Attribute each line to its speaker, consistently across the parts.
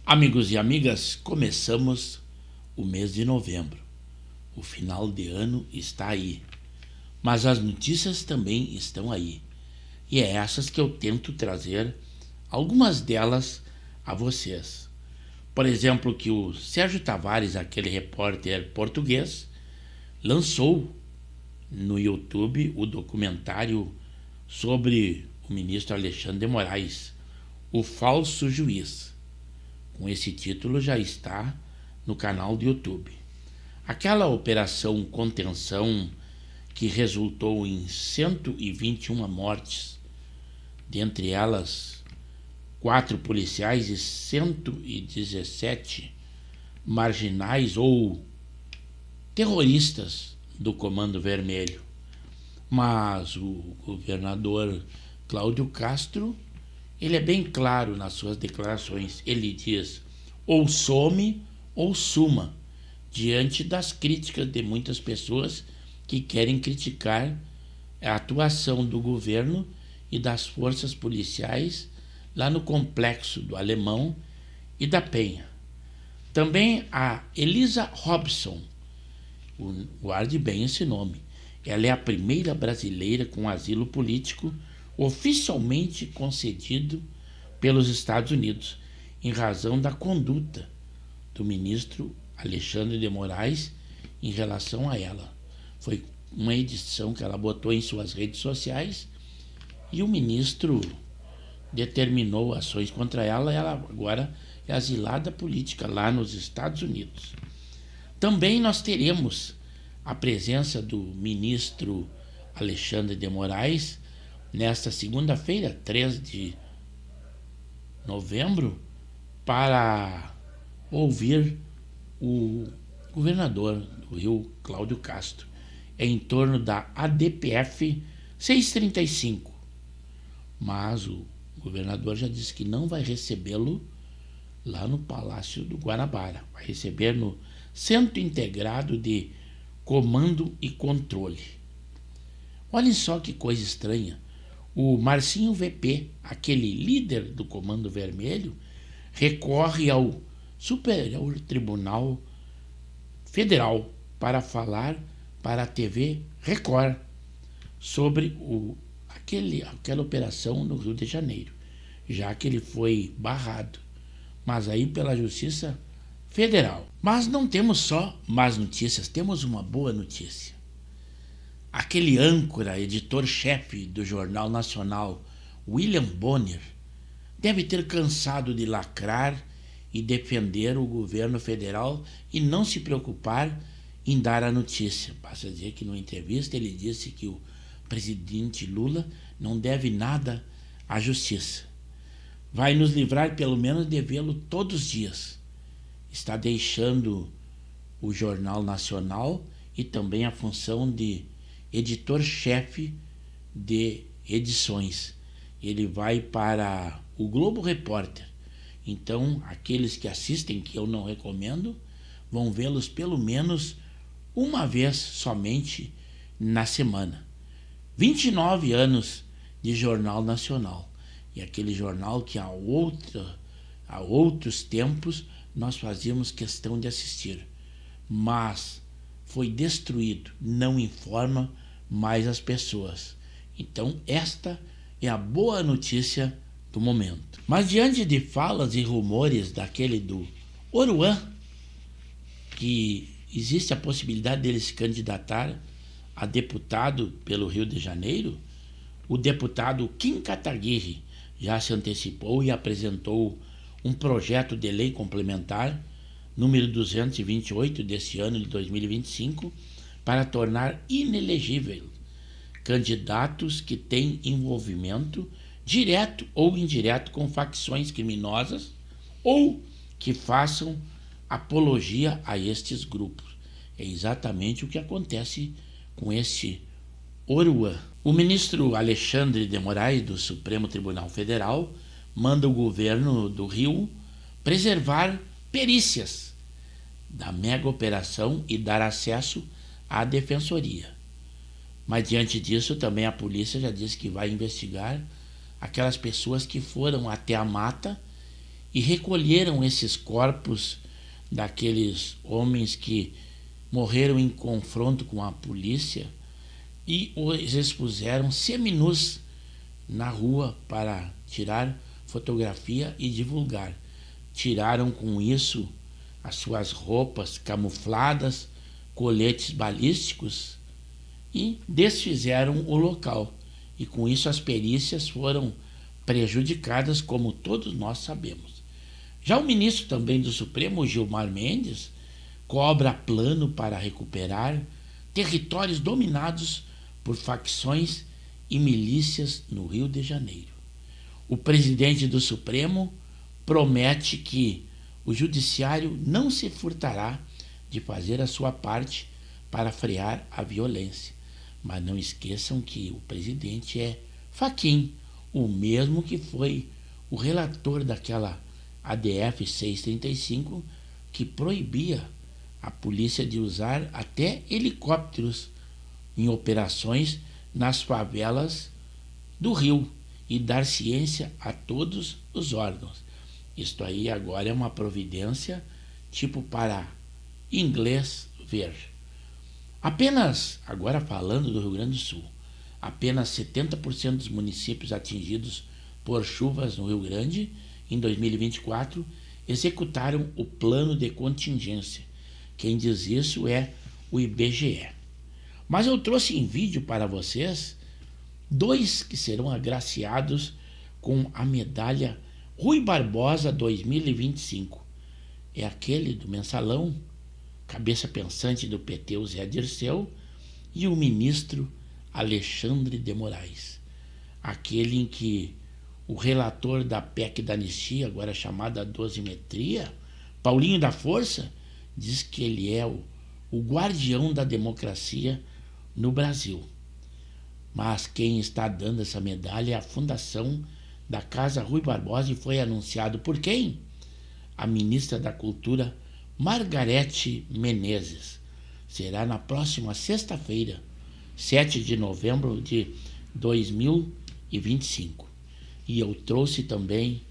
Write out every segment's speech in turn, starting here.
Speaker 1: Amigos e amigas, começamos o mês de novembro. O final de ano está aí, mas as notícias também estão aí. E é essas que eu tento trazer, algumas delas, a vocês. Por exemplo, que o Sérgio Tavares, aquele repórter português, lançou no YouTube o documentário sobre o ministro Alexandre de Moraes, O Falso Juiz. Com esse título já está no canal do YouTube. Aquela operação contenção que resultou em 121 mortes, dentre elas 4 policiais e 117 marginais ou terroristas do Comando Vermelho. Mas o governador Cláudio Castro, ele é bem claro nas suas declarações. Ele diz: ou some ou suma, diante das críticas de muitas pessoas que querem criticar a atuação do governo e das forças policiais lá no complexo do Alemão e da Penha. Também a Elisa Robson, guarde bem esse nome, ela é a primeira brasileira com asilo político oficialmente concedido pelos Estados Unidos, em razão da conduta do ministro Alexandre de Moraes em relação a ela. Foi uma edição que ela botou em suas redes sociais e o ministro determinou ações contra ela. Ela agora é asilada política lá nos Estados Unidos. Também nós teremos a presença do ministro Alexandre de Moraes nesta segunda-feira, 3 de novembro, para ouvir o governador do Rio, Cláudio Castro, em torno da ADPF 635. Mas o governador já disse que não vai recebê-lo lá no Palácio do Guanabara, vai receber no Centro Integrado de Comando e Controle. Olhem só que coisa estranha. O Marcinho VP, aquele líder do Comando Vermelho, recorre ao Superior Tribunal Federal para falar para a TV Record sobre aquela operação no Rio de Janeiro, já que ele foi barrado, mas aí pela Justiça Federal. Mas não temos só más notícias, temos uma boa notícia. Aquele âncora, editor-chefe do Jornal Nacional, William Bonner, deve ter cansado de lacrar e defender o governo federal e não se preocupar em dar a notícia. Basta dizer que numa entrevista ele disse que o presidente Lula não deve nada à justiça. Vai nos livrar pelo menos de vê-lo todos os dias. Está deixando o Jornal Nacional e também a função de editor-chefe de edições. Ele vai para o Globo Repórter. Então, aqueles que assistem, que eu não recomendo, vão vê-los pelo menos uma vez somente na semana. 29 anos de Jornal Nacional. E aquele jornal que há outros tempos nós fazíamos questão de assistir. Mas foi destruído, não informa mais as pessoas. Então, esta é a boa notícia do momento. Mas diante de falas e rumores daquele do Oruan, que existe a possibilidade dele se candidatar a deputado pelo Rio de Janeiro, o deputado Kim Kataguiri já se antecipou e apresentou um projeto de lei complementar, número 228 desse ano de 2025, para tornar inelegível candidatos que têm envolvimento direto ou indireto com facções criminosas ou que façam apologia a estes grupos. É exatamente o que acontece com este Oruan. O ministro Alexandre de Moraes, do Supremo Tribunal Federal, manda o governo do Rio preservar perícias da mega operação e dar acesso à defensoria. Mas diante disso também a polícia já disse que vai investigar aquelas pessoas que foram até a mata e recolheram esses corpos daqueles homens que morreram em confronto com a polícia e os expuseram seminus na rua para tirar fotografia e divulgar. Tiraram com isso as suas roupas camufladas, coletes balísticos e desfizeram o local. E com isso as perícias foram prejudicadas, como todos nós sabemos. Já o ministro também do Supremo, Gilmar Mendes, cobra plano para recuperar territórios dominados por facções e milícias no Rio de Janeiro. O presidente do Supremo promete que o judiciário não se furtará de fazer a sua parte para frear a violência. Mas não esqueçam que o presidente é Fachin, o mesmo que foi o relator daquela ADF 635, que proibia a polícia de usar até helicópteros em operações nas favelas do Rio e dar ciência a todos os órgãos. Isto aí agora é uma providência tipo para inglês ver. Apenas, agora falando do Rio Grande do Sul, apenas 70% dos municípios atingidos por chuvas no Rio Grande em 2024 executaram o plano de contingência. Quem diz isso é o IBGE. Mas eu trouxe em vídeo para vocês 2 que serão agraciados com a medalha Rui Barbosa 2025. É aquele do mensalão, cabeça pensante do PT, o Zé Dirceu, e o ministro Alexandre de Moraes. Aquele em que o relator da PEC da anistia, agora chamada dosimetria, Paulinho da Força, diz que ele é o guardião da democracia no Brasil. Mas quem está dando essa medalha é a Fundação da Casa Rui Barbosa e foi anunciado por quem? A ministra da Cultura, Margarete Menezes. Será na próxima sexta-feira, 7 de novembro de 2025. E eu trouxe também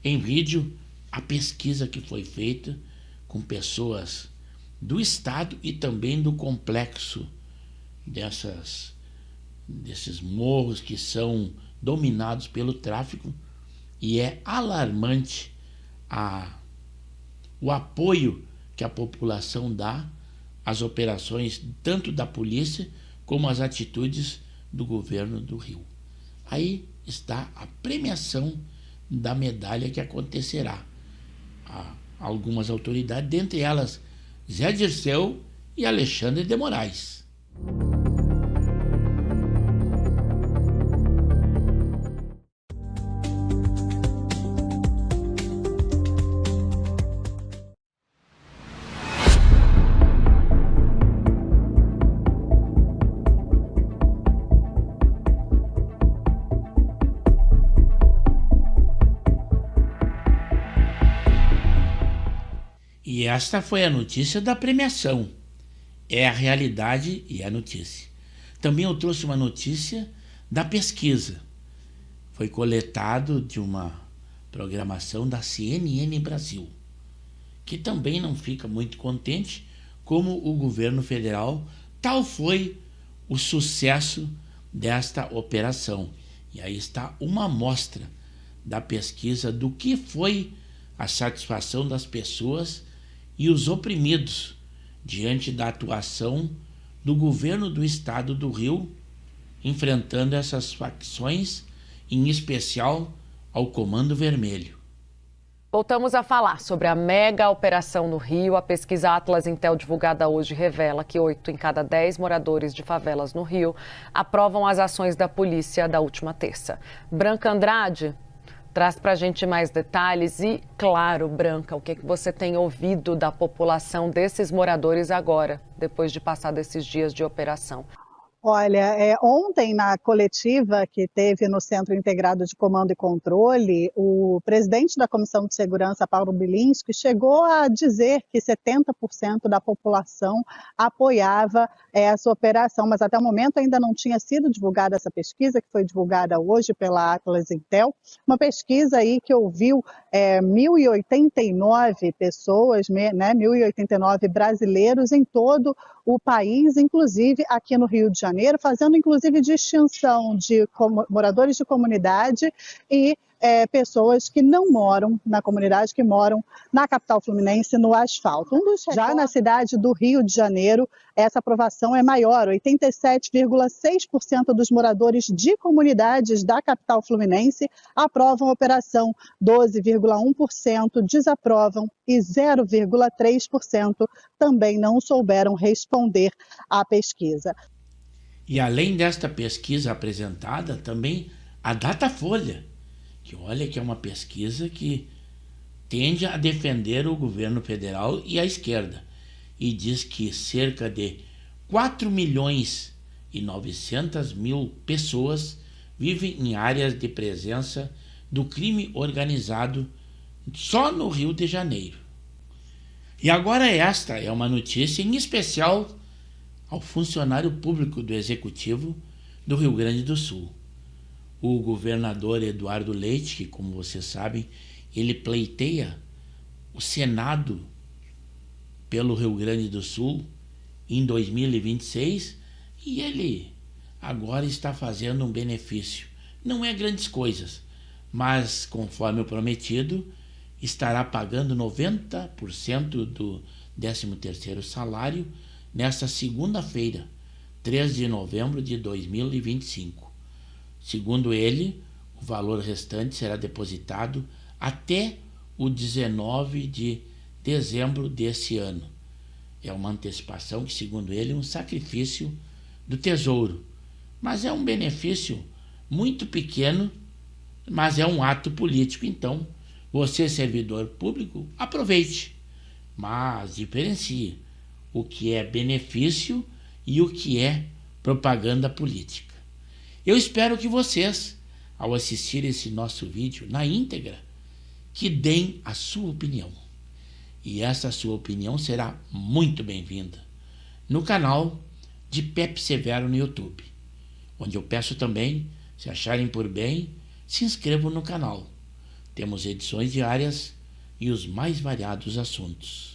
Speaker 1: em vídeo a pesquisa que foi feita com pessoas do estado e também do complexo desses morros que são dominados pelo tráfico, e é alarmante o apoio que a população dá às operações tanto da polícia como às atitudes do governo do Rio. Aí está a premiação da medalha que acontecerá. Algumas autoridades, dentre elas Zé Dirceu e Alexandre de Moraes. E esta foi a notícia da premiação. É a realidade e a notícia. Também eu trouxe uma notícia da pesquisa. Foi coletado de uma programação da CNN Brasil, que também não fica muito contente como o governo federal. Tal foi o sucesso desta operação. E aí está uma amostra da pesquisa do que foi a satisfação das pessoas e os oprimidos diante da atuação do governo do estado do Rio, enfrentando essas facções, em especial ao Comando Vermelho.
Speaker 2: Voltamos a falar sobre a mega operação no Rio. A pesquisa Atlas Intel divulgada hoje revela que 8 em cada 10 moradores de favelas no Rio aprovam as ações da polícia da última terça. Branca Andrade traz para a gente mais detalhes e, claro, Branca, o que você tem ouvido da população desses moradores agora, depois de passar desses dias de operação?
Speaker 3: Olha, ontem na coletiva que teve no Centro Integrado de Comando e Controle, o presidente da Comissão de Segurança, Paulo Bilinski, chegou a dizer que 70% da população apoiava essa operação, mas até o momento ainda não tinha sido divulgada essa pesquisa, que foi divulgada hoje pela Atlas Intel, uma pesquisa aí que ouviu 1.089 pessoas, né, 1.089 brasileiros em todo o país, inclusive aqui no Rio de Janeiro, fazendo inclusive distinção de moradores de comunidade e pessoas que não moram na comunidade, que moram na capital fluminense, no asfalto. Já na cidade do Rio de Janeiro, essa aprovação é maior, 87,6% dos moradores de comunidades da capital fluminense aprovam a operação, 12,1% desaprovam e 0,3% também não souberam responder à pesquisa.
Speaker 1: E além desta pesquisa apresentada, também a Datafolha, que olha que é uma pesquisa que tende a defender o governo federal e a esquerda, e diz que cerca de 4.900.000 pessoas vivem em áreas de presença do crime organizado só no Rio de Janeiro. E agora esta é uma notícia em especial ao funcionário público do Executivo do Rio Grande do Sul. O governador Eduardo Leite, que como vocês sabem, ele pleiteia o Senado pelo Rio Grande do Sul em 2026 e ele agora está fazendo um benefício. Não é grandes coisas, mas conforme o prometido, estará pagando 90% do 13º salário nesta segunda-feira, 3 de novembro de 2025. Segundo ele, o valor restante será depositado até o 19 de dezembro desse ano. É uma antecipação que, segundo ele, é um sacrifício do Tesouro. Mas é um benefício muito pequeno, mas é um ato político. Então, você, servidor público, aproveite, mas diferencie o que é benefício e o que é propaganda política. Eu espero que vocês, ao assistir esse nosso vídeo na íntegra, que deem a sua opinião. E essa sua opinião será muito bem-vinda no canal de Pepe Severo no YouTube, onde eu peço também, se acharem por bem, se inscrevam no canal. Temos edições diárias e os mais variados assuntos.